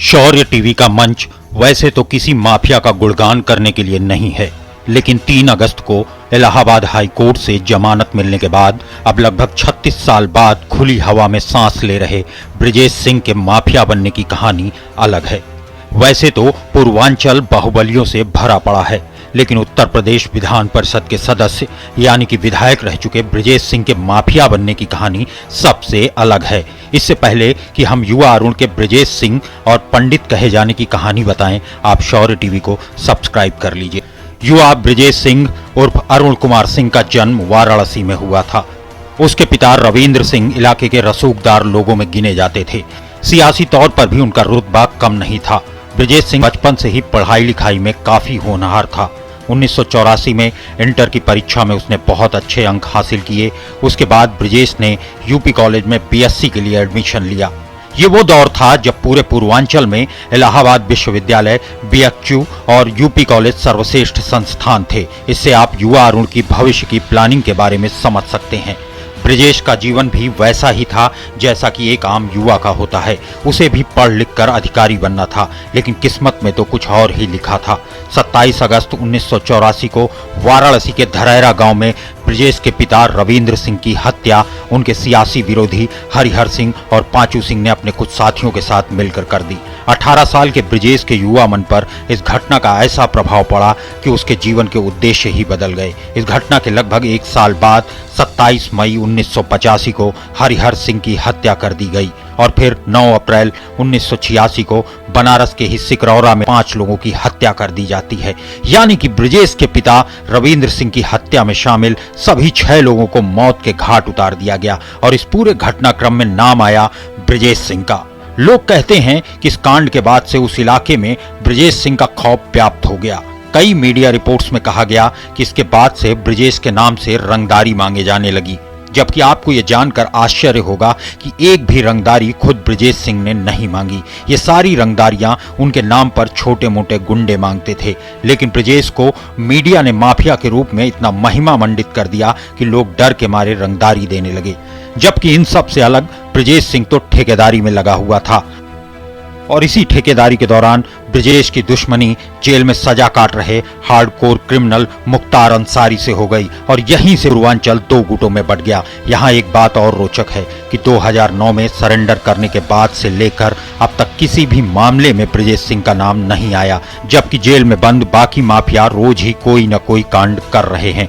शौर्य TV का मंच वैसे तो किसी माफिया का गुणगान करने के लिए नहीं है, लेकिन 3 अगस्त को इलाहाबाद हाई कोर्ट से जमानत मिलने के बाद अब लगभग 36 साल बाद खुली हवा में सांस ले रहे ब्रिजेश सिंह के माफिया बनने की कहानी अलग है। वैसे तो पूर्वांचल बाहुबलियों से भरा पड़ा है, लेकिन उत्तर प्रदेश विधान परिषद के सदस्य यानी कि विधायक रह चुके ब्रिजेश सिंह के माफिया बनने की कहानी सबसे अलग है। इससे पहले कि हम युवा अरुण के ब्रिजेश सिंह और पंडित कहे जाने की कहानी बताएं, आप शौर्य टीवी को सब्सक्राइब कर लीजिए। युवा ब्रिजेश सिंह उर्फ अरुण कुमार सिंह का जन्म वाराणसी में हुआ था। उसके पिता रविंद्र सिंह इलाके के रसूखदार लोगों में गिने जाते थे। सियासी तौर पर भी उनका रुतबा कम नहीं था। ब्रिजेश सिंह बचपन से ही पढ़ाई लिखाई में काफी होनहार था। 1984 में इंटर की परीक्षा में उसने बहुत अच्छे अंक हासिल किए। उसके बाद ब्रिजेश ने यूपी कॉलेज में बीएससी के लिए एडमिशन लिया। ये वो दौर था जब पूरे पूर्वांचल में इलाहाबाद विश्वविद्यालय, बीएचयू और यूपी कॉलेज सर्वश्रेष्ठ संस्थान थे। इससे आप युवा अरुण की भविष्य की प्लानिंग के बारे में समझ सकते हैं। ब्रिजेश का जीवन भी वैसा ही था जैसा कि एक आम युवा का होता है। उसे भी पढ़ लिख कर अधिकारी बनना था, लेकिन किस्मत में तो कुछ और ही लिखा था। 27 अगस्त 1984 को वाराणसी के धरैरा गांव में ब्रिजेश के पिता रविंद्र सिंह की हत्या उनके सियासी विरोधी हरिहर सिंह और पांचू सिंह ने अपने कुछ साथियों के साथ मिलकर कर दी। 18 साल के ब्रिजेश के युवा मन पर इस घटना का ऐसा प्रभाव पड़ा कि उसके जीवन के उद्देश्य ही बदल गए। इस घटना के लगभग 1 साल बाद 27 मई 1985 को हरिहर सिंह की हत्या कर दी गई और फिर 9 अप्रैल 1986 को बनारस के ही सिकरौरा में 5 लोगों की हत्या कर दी जाती है। यानी कि ब्रिजेश के पिता रविंद्र सिंह की हत्या में शामिल सभी 6 लोगों को मौत के घाट उतार दिया गया और इस पूरे घटनाक्रम में नाम आया ब्रिजेश सिंह का। लोग कहते हैं कि इस कांड के बाद से उस इलाके में ब्रिजेश सिंह का खौफ व्याप्त हो गया। कई मीडिया रिपोर्ट्स में कहा गया कि इसके बाद से ब्रिजेश के नाम से रंगदारी मांगे जाने लगी, जबकि आपको यह जानकर आश्चर्य होगा कि एक भी रंगदारी खुद ब्रिजेश सिंह ने नहीं मांगी। ये सारी रंगदारियां उनके नाम पर छोटे मोटे गुंडे मांगते थे, लेकिन ब्रिजेश को मीडिया ने माफिया के रूप में इतना महिमा मंडित कर दिया कि लोग डर के मारे रंगदारी देने लगे। जबकि इन सब से अलग ब्रिजेश सिंह तो ठेकेदारी में लगा हुआ था और इसी ठेकेदारी के दौरान ब्रिजेश की दुश्मनी जेल में सजा काट रहे हार्डकोर क्रिमिनल मुख्तार अंसारी से हो गई और यहीं से पूर्वांचल 2 गुटों में बंट गया। यहाँ एक बात और रोचक है कि 2009 में सरेंडर करने के बाद से लेकर अब तक किसी भी मामले में ब्रिजेश सिंह का नाम नहीं आया, जबकि जेल में बंद बाकी माफिया रोज ही कोई न कोई कांड कर रहे हैं।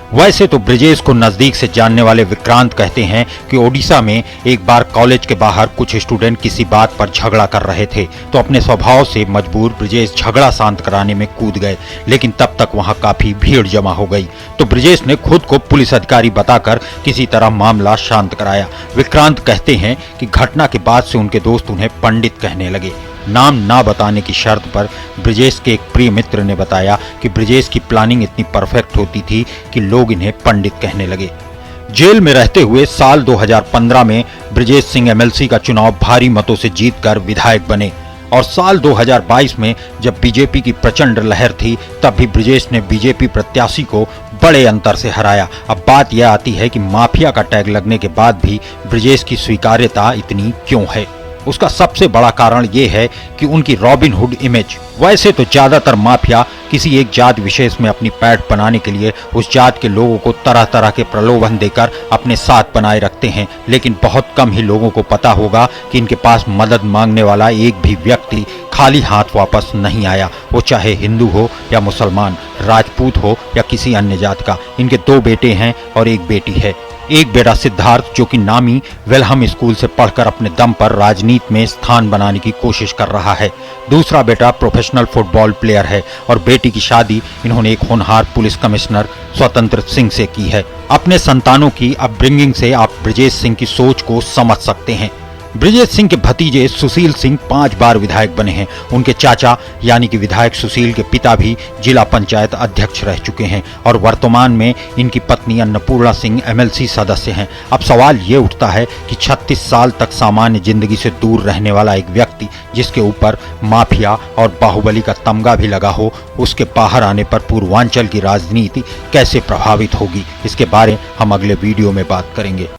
वैसे तो ब्रिजेश को नजदीक से जानने वाले विक्रांत कहते हैं कि ओडिशा में एक बार कॉलेज के बाहर कुछ स्टूडेंट किसी बात पर झगड़ा कर रहे थे, तो अपने स्वभाव से मजबूर ब्रिजेश झगड़ा शांत कराने में कूद गए, लेकिन तब तक वहां काफी भीड़ जमा हो गई, तो ब्रिजेश ने खुद को पुलिस अधिकारी बताकर किसी तरह मामला शांत कराया। विक्रांत कहते हैं कि घटना के बाद से उनके दोस्त उन्हें पंडित कहने लगे। नाम ना बताने की शर्त पर ब्रिजेश के एक प्रिय मित्र ने बताया कि ब्रिजेश की प्लानिंग इतनी परफेक्ट होती थी कि लोग इन्हें पंडित कहने लगे। जेल में रहते हुए साल 2015 में ब्रिजेश सिंह एमएलसी का चुनाव भारी मतों से जीतकर विधायक बने और साल 2022 में जब बीजेपी की प्रचंड लहर थी, तब भी ब्रिजेश ने बीजेपी प्रत्याशी को बड़े अंतर से हराया। अब बात यह आती है कि माफिया का टैग लगने के बाद भी ब्रिजेश की स्वीकार्यता इतनी क्यों है। उसका सबसे बड़ा कारण यह है कि उनकी रॉबिन हुड इमेज। वैसे तो ज्यादातर माफिया किसी एक जात विशेष में अपनी पैठ बनाने के लिए उस जात के लोगों को तरह तरह के प्रलोभन देकर अपने साथ बनाए रखते हैं, लेकिन बहुत कम ही लोगों को पता होगा कि इनके पास मदद मांगने वाला एक भी व्यक्ति खाली हाथ वापस नहीं आया, वो चाहे हिंदू हो या मुसलमान, राजपूत हो या किसी अन्य जात का। इनके 2 बेटे हैं और 1 बेटी है। एक बेटा सिद्धार्थ जो कि नामी वेलहम स्कूल से पढ़कर अपने दम पर राजनीति में स्थान बनाने की कोशिश कर रहा है। दूसरा बेटा प्रोफेशनल फुटबॉल प्लेयर है और बेटी की शादी इन्होंने एक होनहार पुलिस कमिश्नर स्वतंत्र सिंह से की है। अपने संतानों की अपब्रिंगिंग से आप ब्रिजेश सिंह की सोच को समझ सकते हैं। ब्रिजेश सिंह के भतीजे सुशील सिंह 5 बार विधायक बने हैं। उनके चाचा यानी कि विधायक सुशील के पिता भी जिला पंचायत अध्यक्ष रह चुके हैं और वर्तमान में इनकी पत्नी अन्नपूर्णा सिंह एमएलसी सदस्य हैं। अब सवाल ये उठता है कि 36 साल तक सामान्य जिंदगी से दूर रहने वाला एक व्यक्ति, जिसके ऊपर माफिया और बाहुबली का तमगा भी लगा हो, उसके बाहर आने पर पूर्वांचल की राजनीति कैसे प्रभावित होगी, इसके बारे हम अगले वीडियो में बात करेंगे।